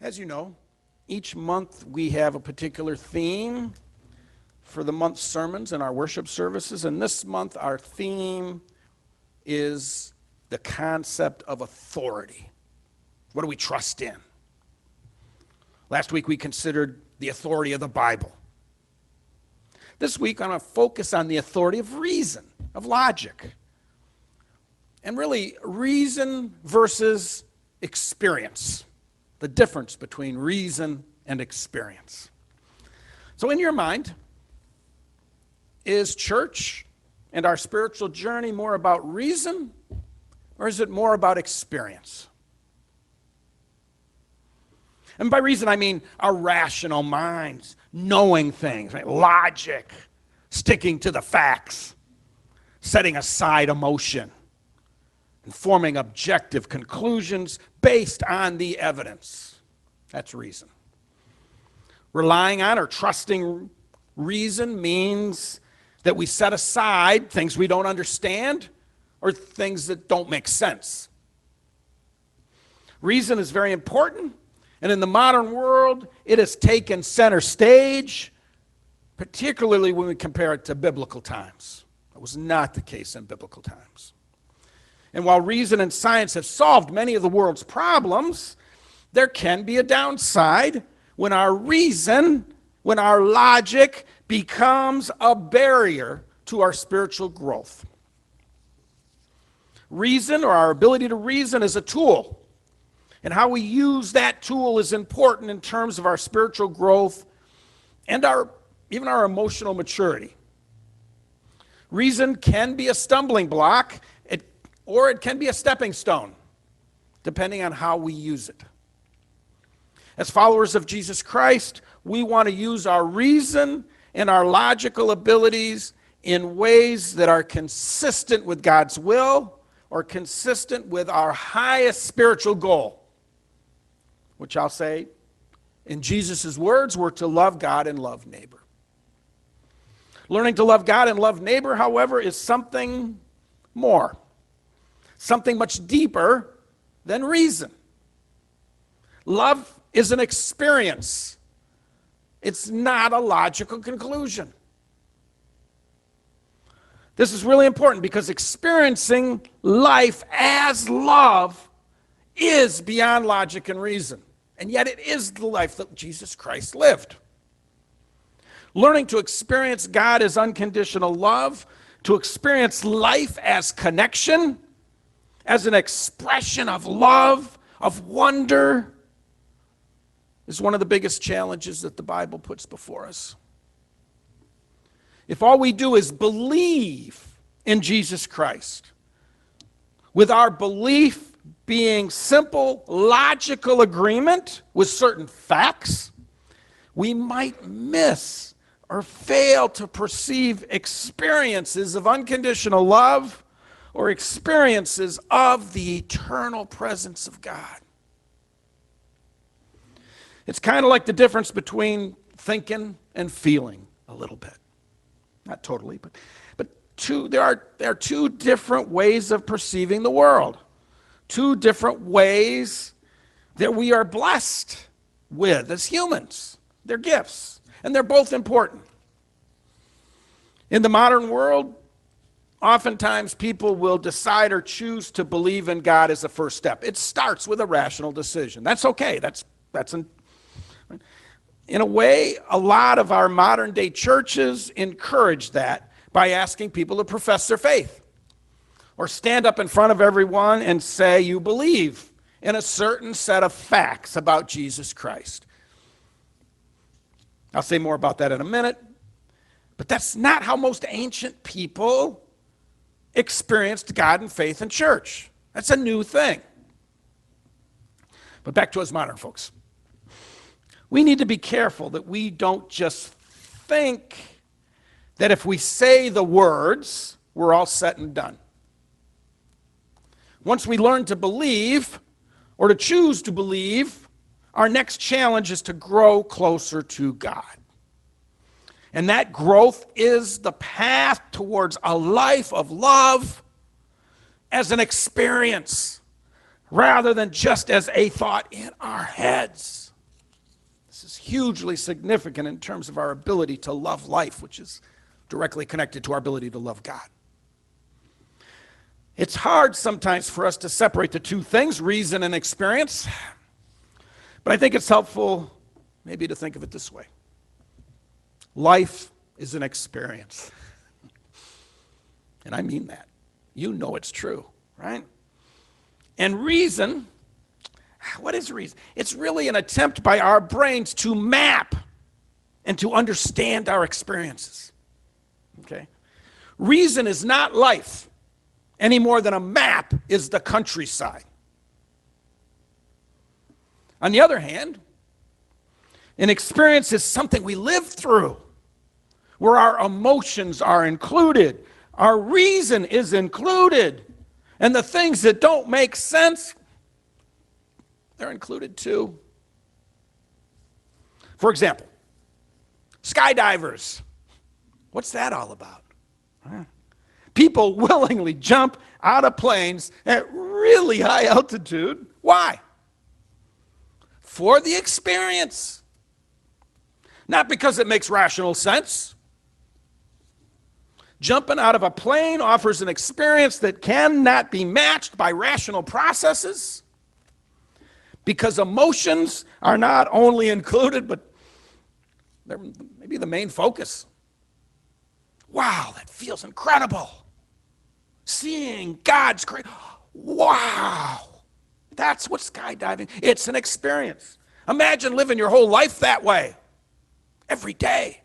As you know, each month we have a particular theme for the month's sermons and our worship services, and this month our theme is the concept of authority. What do we trust in? Last week we considered the authority of the Bible. This week I'm going to focus on the authority of reason, of logic, and really reason versus experience. The difference between reason and experience. So in your mind, is church and our spiritual journey more about reason, or is it more about experience? And by reason, I mean our rational minds, knowing things, right? Logic, sticking to the facts, setting aside emotion, and forming objective conclusions based on the evidence. That's reason. Relying on or trusting reason means that we set aside things we don't understand or things that don't make sense. Reason is very important, and in the modern world, it has taken center stage, particularly when we compare it to biblical times. That was not the case in biblical times. And while reason and science have solved many of the world's problems, there can be a downside when our reason, when our logic becomes a barrier to our spiritual growth. Reason, or our ability to reason, is a tool. And how we use that tool is important in terms of our spiritual growth and even our emotional maturity. Reason can be a stumbling block, or it can be a stepping stone, depending on how we use it. As followers of Jesus Christ, we want to use our reason and our logical abilities in ways that are consistent with God's will or consistent with our highest spiritual goal, which I'll say, in Jesus' words, we're to love God and love neighbor. Learning to love God and love neighbor, however, is something more. Something much deeper than reason. Love is an experience. It's not a logical conclusion. This is really important because experiencing life as love is beyond logic and reason. And yet it is the life that Jesus Christ lived. Learning to experience God as unconditional love, to experience life as connection, as an expression of love, of wonder, is one of the biggest challenges that the Bible puts before us. If all we do is believe in Jesus Christ, with our belief being simple, logical agreement with certain facts, we might miss or fail to perceive experiences of unconditional love or experiences of the eternal presence of God. It's kind of like the difference between thinking and feeling a little bit. Not totally, but there are two different ways of perceiving the world. Two different ways that we are blessed with as humans. They're gifts, and they're both important. In the modern world, oftentimes people will decide or choose to believe in God as a first step. It starts with a rational decision. That's okay. In a way, a lot of our modern day churches encourage that by asking people to profess their faith or stand up in front of everyone and say you believe in a certain set of facts about Jesus Christ. I'll say more about that in a minute, but that's not how most ancient people experienced God and faith in church. That's a new thing. But back to us modern folks. We need to be careful that we don't just think that if we say the words, we're all set and done. Once we learn to believe, or to choose to believe, our next challenge is to grow closer to God. And that growth is the path towards a life of love as an experience, rather than just as a thought in our heads. This is hugely significant in terms of our ability to love life, which is directly connected to our ability to love God. It's hard sometimes for us to separate the two things, reason and experience, but I think it's helpful maybe to think of it this way. Life is an experience. And I mean that. You know it's true, right? And reason, what is reason? It's really an attempt by our brains to map and to understand our experiences. Okay? Reason is not life any more than a map is the countryside. On the other hand, an experience is something we live through, where our emotions are included, our reason is included, and the things that don't make sense, they're included too. For example, skydivers. What's that all about? Huh? People willingly jump out of planes at really high altitude. Why? For the experience. Not because it makes rational sense. Jumping out of a plane offers an experience that cannot be matched by rational processes, because emotions are not only included, but they're maybe the main focus. Wow, that feels incredible. Seeing God's great. Wow. That's what skydiving, it's an experience. Imagine living your whole life that way. Every day.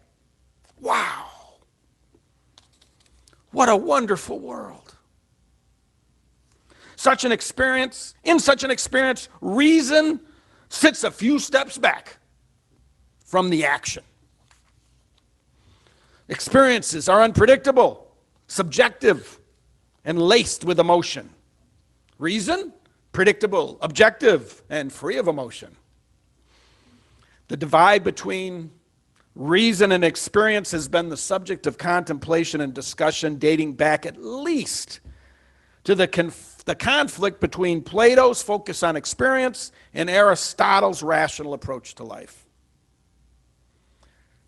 Wow. What a wonderful world. In such an experience, reason sits a few steps back from the action. Experiences are unpredictable, subjective, and laced with emotion. Reason, predictable, objective, and free of emotion. The divide between reason and experience has been the subject of contemplation and discussion dating back at least to the conflict between Plato's focus on experience and Aristotle's rational approach to life.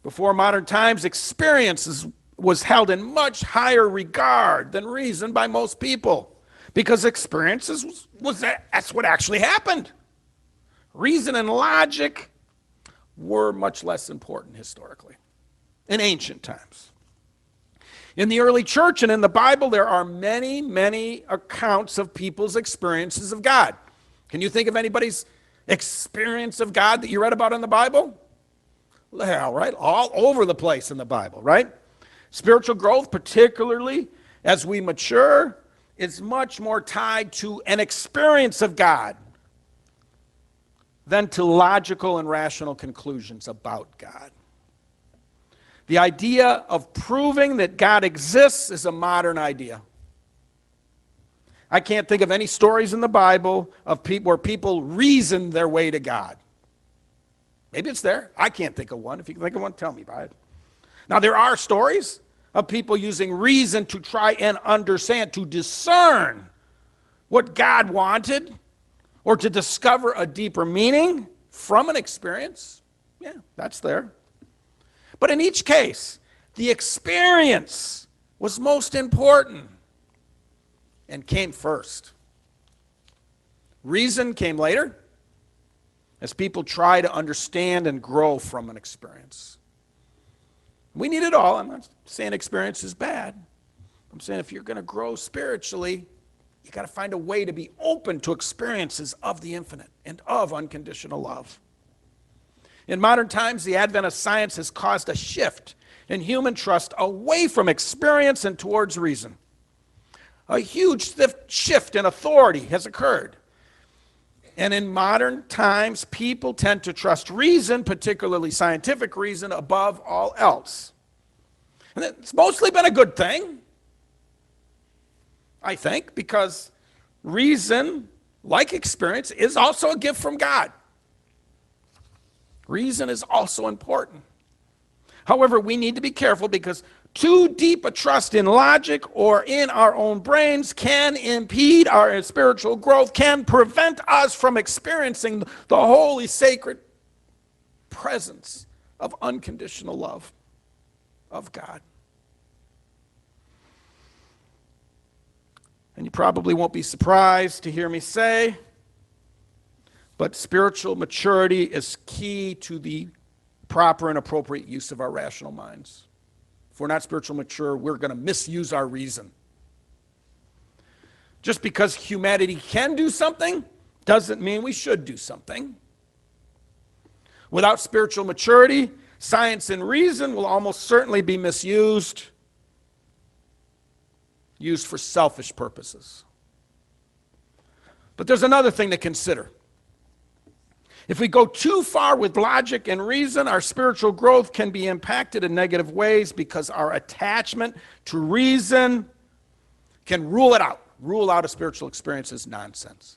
Before modern times, experience was held in much higher regard than reason by most people, because experiences that's what actually happened. Reason and logic were much less important historically, in ancient times. In the early church and in the Bible, there are many, many accounts of people's experiences of God. Can you think of anybody's experience of God that you read about in the Bible? Well, right, all over the place in the Bible, right? Spiritual growth, particularly as we mature, is much more tied to an experience of God than to logical and rational conclusions about God. The idea of proving that God exists is a modern idea. I can't think of any stories in the Bible of where people reason their way to God. Maybe it's there. I can't think of one. If you can think of one, tell me about it. Now, there are stories of people using reason to try and understand, to discern what God wanted, or to discover a deeper meaning from an experience. Yeah, that's there. But in each case, the experience was most important and came first. Reason came later as people try to understand and grow from an experience. We need it all. I'm not saying experience is bad. I'm saying if you're going to grow spiritually, you got to find a way to be open to experiences of the infinite and of unconditional love. In modern times, the advent of science has caused a shift in human trust away from experience and towards reason. A huge shift in authority has occurred. And in modern times, people tend to trust reason, particularly scientific reason, above all else. And it's mostly been a good thing, I think, because reason, like experience, is also a gift from God. Reason is also important. However, we need to be careful, because too deep a trust in logic or in our own brains can impede our spiritual growth, can prevent us from experiencing the holy, sacred presence of unconditional love of God. And you probably won't be surprised to hear me say, but spiritual maturity is key to the proper and appropriate use of our rational minds. If we're not spiritually mature, we're going to misuse our reason. Just because humanity can do something doesn't mean we should do something. Without spiritual maturity, science and reason will almost certainly be misused, used for selfish purposes. But there's another thing to consider. If we go too far with logic and reason, our spiritual growth can be impacted in negative ways because our attachment to reason can rule it out. Rule out a spiritual experience as nonsense.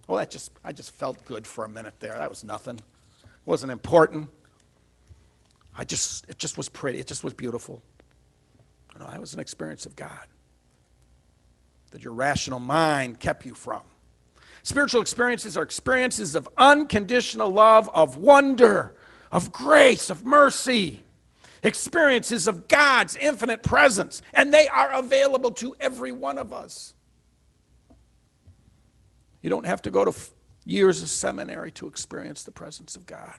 Well, I just felt good for a minute there. That was nothing. It wasn't important. It just was pretty. It just was beautiful. That was an experience of God that your rational mind kept you from. Spiritual experiences are experiences of unconditional love, of wonder, of grace, of mercy. Experiences of God's infinite presence, and they are available to every one of us. You don't have to go to years of seminary to experience the presence of God.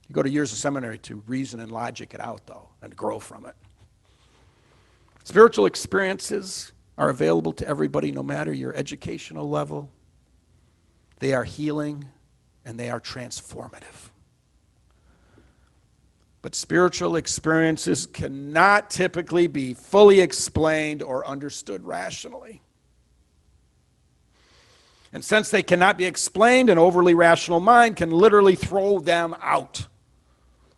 You go to years of seminary to reason and logic it out, though, and grow from it. Spiritual experiences are available to everybody, no matter your educational level. They are healing, and they are transformative. But spiritual experiences cannot typically be fully explained or understood rationally. And since they cannot be explained, an overly rational mind can literally throw them out.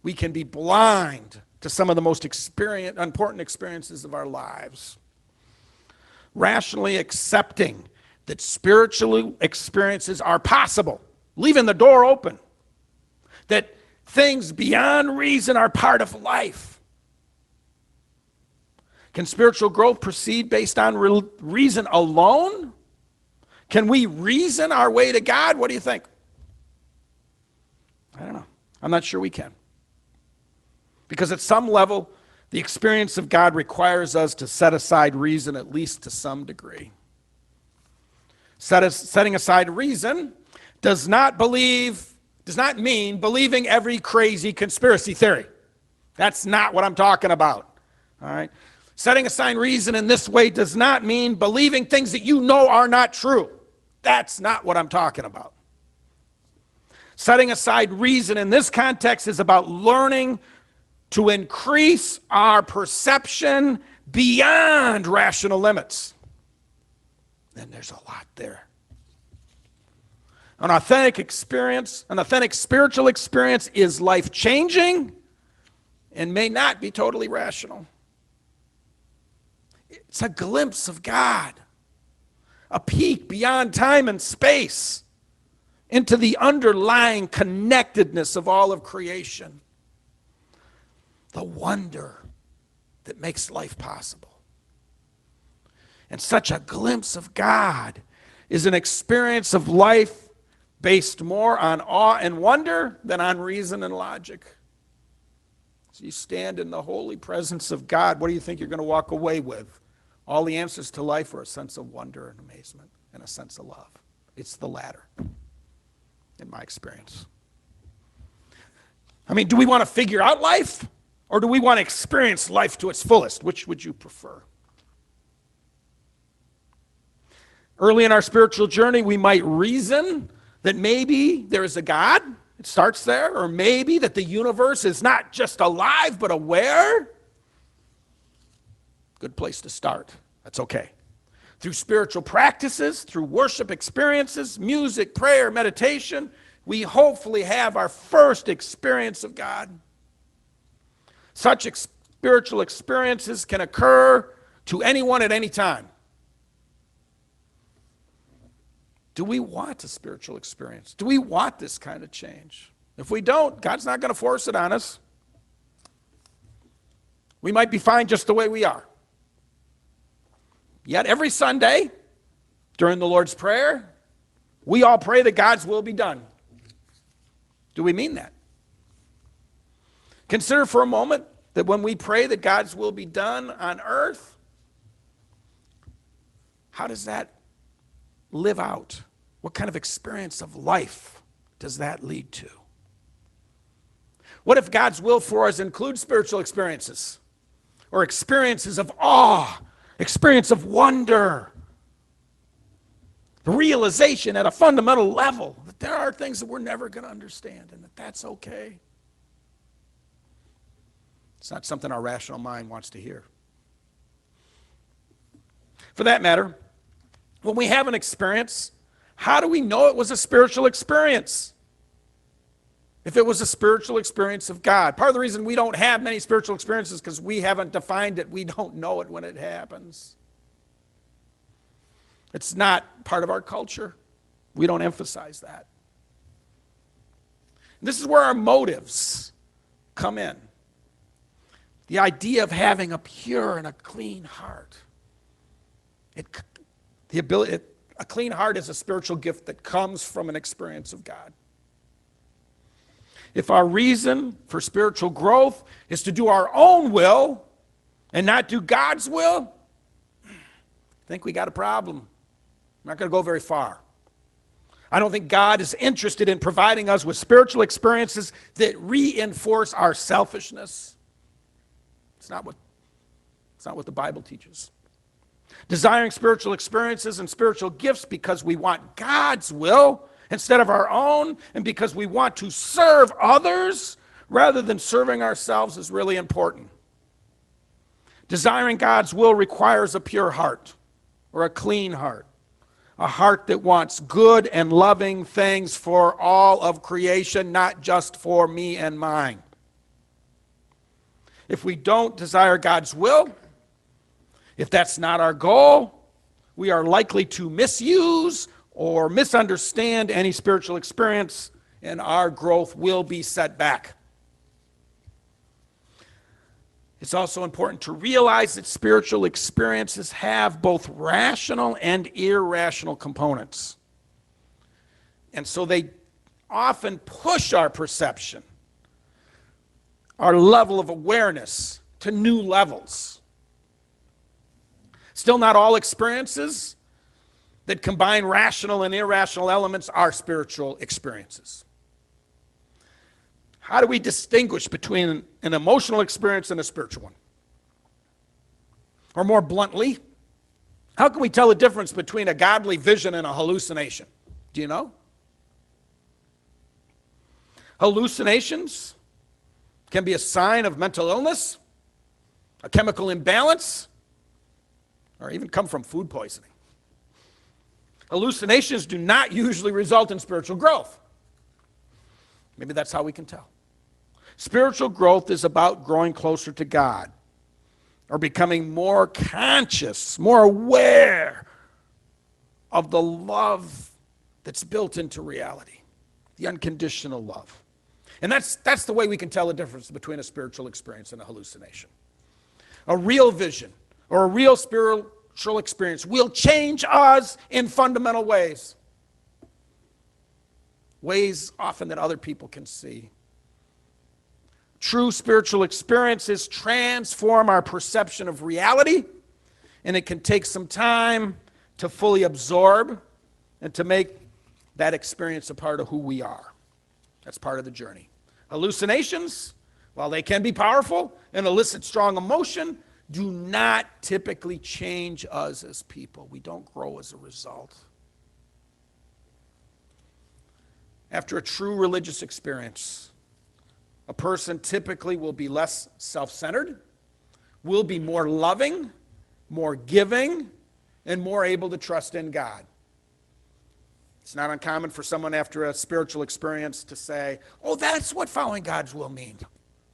We can be blind to some of the most important experiences of our lives. Rationally accepting that spiritual experiences are possible, leaving the door open, that things beyond reason are part of life. Can spiritual growth proceed based on reason alone? Can we reason our way to God? What do you think? I don't know. I'm not sure we can. Because at some level, the experience of God requires us to set aside reason, at least to some degree. Setting aside reason does not mean believing every crazy conspiracy theory. That's not what I'm talking about. All right? Setting aside reason in this way does not mean believing things that you know are not true. That's not what I'm talking about. Setting aside reason in this context is about learning to increase our perception beyond rational limits. And there's a lot there. An authentic spiritual experience is life-changing and may not be totally rational. It's a glimpse of God, a peek beyond time and space into the underlying connectedness of all of creation, the wonder that makes life possible. And such a glimpse of God is an experience of life based more on awe and wonder than on reason and logic. So you stand in the holy presence of God, what do you think you're going to walk away with? All the answers to life are a sense of wonder and amazement and a sense of love. It's the latter, in my experience. I mean, do we want to figure out life, or do we want to experience life to its fullest? Which would you prefer? Early in our spiritual journey, we might reason that maybe there is a God. It starts there. Or maybe that the universe is not just alive, but aware. Good place to start. That's okay. Through spiritual practices, through worship experiences, music, prayer, meditation, we hopefully have our first experience of God. Such spiritual experiences can occur to anyone at any time. Do we want a spiritual experience? Do we want this kind of change? If we don't, God's not going to force it on us. We might be fine just the way we are. Yet every Sunday, during the Lord's Prayer, we all pray that God's will be done. Do we mean that? Consider for a moment that when we pray that God's will be done on earth, how does that live out? What kind of experience of life does that lead to? What if God's will for us includes spiritual experiences or experiences of awe, experience of wonder, the realization at a fundamental level that there are things that we're never going to understand and that that's okay? It's not something our rational mind wants to hear. For that matter, when we have an experience, how do we know it was a spiritual experience? If it was a spiritual experience of God. Part of the reason we don't have many spiritual experiences is because we haven't defined it. We don't know it when it happens. It's not part of our culture. We don't emphasize that. This is where our motives come in. The idea of having a pure and a clean heart. A clean heart is a spiritual gift that comes from an experience of God. If our reason for spiritual growth is to do our own will and not do God's will, I think we got a problem. We're not going to go very far. I don't think God is interested in providing us with spiritual experiences that reinforce our selfishness. It's not what the Bible teaches. Desiring spiritual experiences and spiritual gifts because we want God's will instead of our own, and because we want to serve others rather than serving ourselves is really important. Desiring God's will requires a pure heart or a clean heart, a heart that wants good and loving things for all of creation, not just for me and mine. If we don't desire God's will, if that's not our goal, we are likely to misuse or misunderstand any spiritual experience, and our growth will be set back. It's also important to realize that spiritual experiences have both rational and irrational components. And so they often push our perception, our level of awareness to new levels. Still, not all experiences that combine rational and irrational elements are spiritual experiences. How do we distinguish between an emotional experience and a spiritual one? Or more bluntly, how can we tell the difference between a godly vision and a hallucination? Do you know? Hallucinations can be a sign of mental illness, a chemical imbalance, or even come from food poisoning. Hallucinations do not usually result in spiritual growth. Maybe that's how we can tell. Spiritual growth is about growing closer to God or becoming more conscious, more aware of the love that's built into reality, the unconditional love. And that's the way we can tell the difference between a spiritual experience and a hallucination. A real vision or a real spiritual experience will change us in fundamental ways. Ways often that other people can see. True spiritual experiences transform our perception of reality, and it can take some time to fully absorb and to make that experience a part of who we are. That's part of the journey. Hallucinations, while they can be powerful and elicit strong emotion, do not typically change us as people. We don't grow as a result. After a true religious experience, a person typically will be less self-centered, will be more loving, more giving, and more able to trust in God. It's not uncommon for someone after a spiritual experience to say, oh, that's what following God's will means.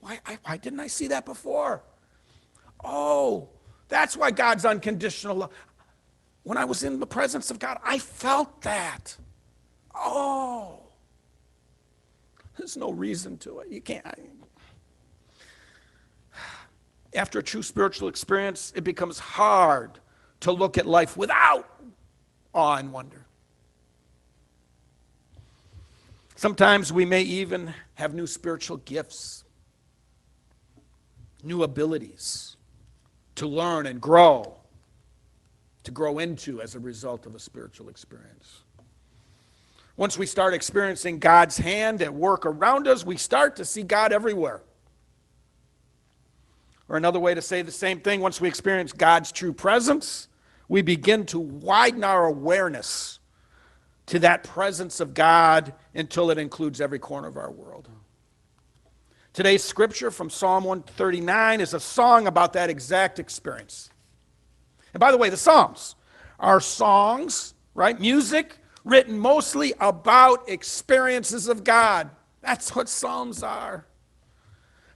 Why didn't I see that before? Oh, that's why God's unconditional love. When I was in the presence of God, I felt that. Oh. There's no reason to it. You can't. After a true spiritual experience, it becomes hard to look at life without awe and wonder. Sometimes we may even have new spiritual gifts. new abilities to learn and grow, to grow into as a result of a spiritual experience. Once we start experiencing God's hand at work around us, we start to see God everywhere. Or another way to say the same thing, once we experience God's true presence, we begin to widen our awareness to that presence of God until it includes every corner of our world. Today's scripture from Psalm 139 is a song about that exact experience. And by the way, the Psalms are songs, right? Music written mostly about experiences of God. That's what Psalms are.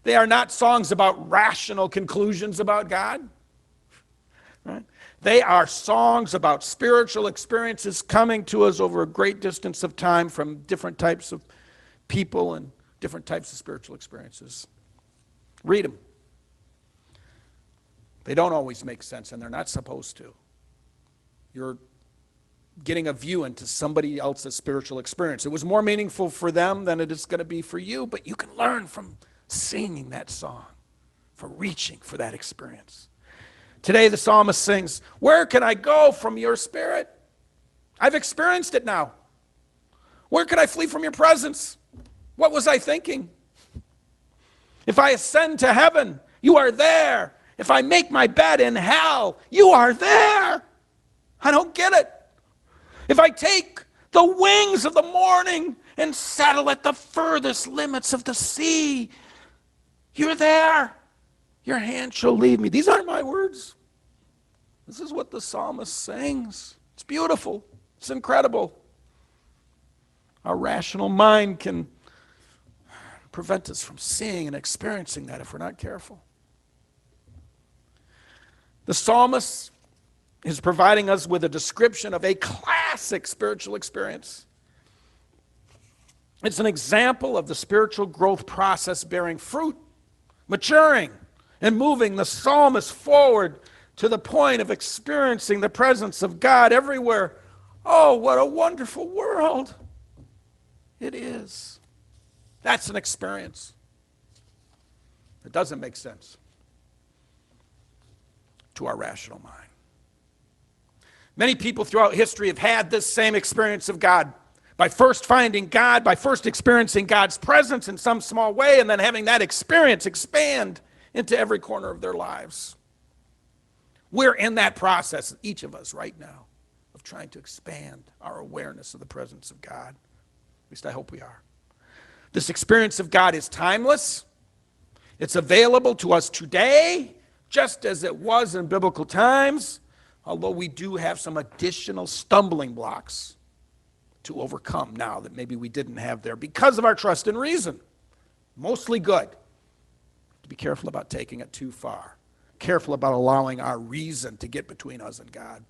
They are not songs about rational conclusions about God. Right? They are songs about spiritual experiences coming to us over a great distance of time from different types of people and different types of spiritual experiences. Read them. They don't always make sense, and they're not supposed to. You're getting a view into somebody else's spiritual experience. It was more meaningful for them than it is going to be for you, but you can learn from singing that song, from reaching for that experience. Today the psalmist sings, "Where can I go from your spirit? I've experienced it now. Where can I flee from your presence? What was I thinking? If I ascend to heaven, you are there. If I make my bed in hell, you are there." I don't get it. If I take the wings of the morning and settle at the furthest limits of the sea, you're there. Your hand shall lead me. These aren't my words. This is what the psalmist sings. It's beautiful. It's incredible. Our rational mind can prevent us from seeing and experiencing that if we're not careful. The psalmist is providing us with a description of a classic spiritual experience. It's an example of the spiritual growth process bearing fruit, maturing, and moving the psalmist forward to the point of experiencing the presence of God everywhere. Oh, what a wonderful world it is. That's an experience. It doesn't make sense to our rational mind. Many people throughout history have had this same experience of God by first finding God, by first experiencing God's presence in some small way, and then having that experience expand into every corner of their lives. We're in that process, each of us right now, of trying to expand our awareness of the presence of God. At least I hope we are. This experience of God is timeless. It's available to us today, just as it was in biblical times, although we do have some additional stumbling blocks to overcome now that maybe we didn't have there because of our trust in reason. Mostly good. To be careful about taking it too far. Careful about allowing our reason to get between us and God,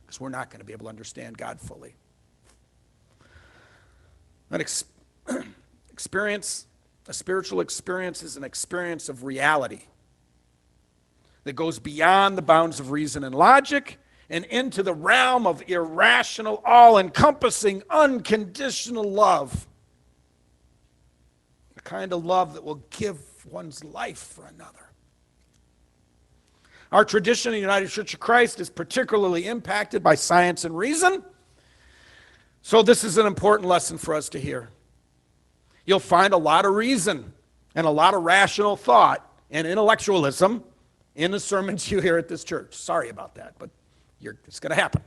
because we're not going to be able to understand God fully. An experience, a spiritual experience, is an experience of reality that goes beyond the bounds of reason and logic and into the realm of irrational, all-encompassing, unconditional love. The kind of love that will give one's life for another. Our tradition in the United Church of Christ is particularly impacted by science and reason, so this is an important lesson for us to hear. You'll find a lot of reason and a lot of rational thought and intellectualism in the sermons you hear at this church. Sorry about that, but it's going to happen.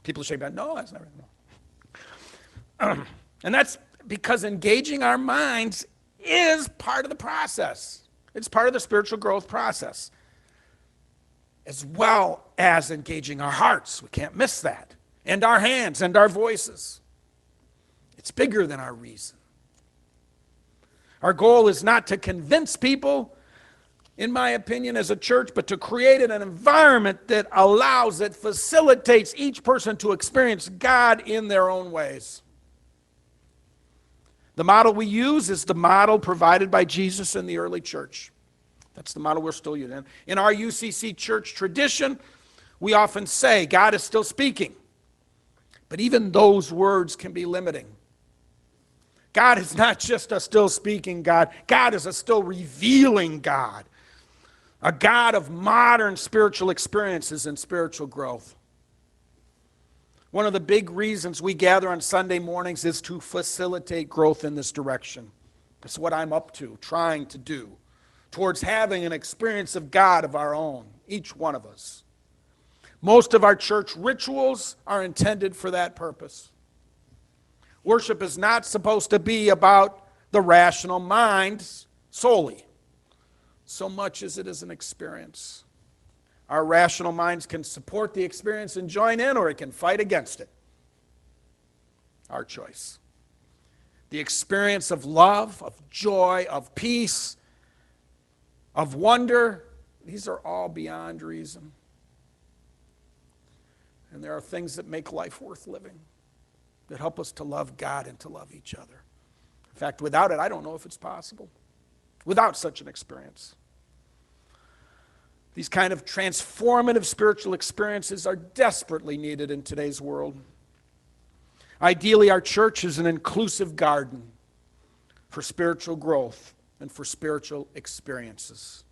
People shake their head, no, that's never going to. And that's because engaging our minds is part of the process. It's part of the spiritual growth process, as well as engaging our hearts. We can't miss that. And our hands and our voices. It's bigger than our reason. Our goal is not to convince people, in my opinion, as a church, but to create an environment that allows, that facilitates each person to experience God in their own ways. The model we use is the model provided by Jesus in the early church. That's the model we're still using. In our UCC church tradition, we often say God is still speaking, but even those words can be limiting. God is not just a still speaking God. God is a still revealing God. A God of modern spiritual experiences and spiritual growth. One of the big reasons we gather on Sunday mornings is to facilitate growth in this direction. That's what I'm up to, trying to do, towards having an experience of God of our own, each one of us. Most of our church rituals are intended for that purpose. Worship is not supposed to be about the rational mind solely, so much as it is an experience. Our rational minds can support the experience and join in, or it can fight against it. Our choice. The experience of love, of joy, of peace, of wonder, these are all beyond reason. And there are things that make life worth living, that help us to love God and to love each other. In fact, without it, I don't know if it's possible. Without such an experience. These kind of transformative spiritual experiences are desperately needed in today's world. Ideally, our church is an inclusive garden for spiritual growth and for spiritual experiences.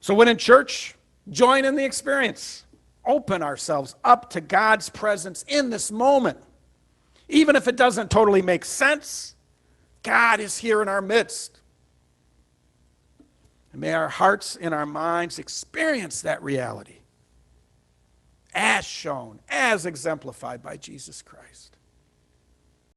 So when in church, join in the experience. Open ourselves up to God's presence in this moment. Even if it doesn't totally make sense, God is here in our midst. And may our hearts and our minds experience that reality as shown, as exemplified by Jesus Christ.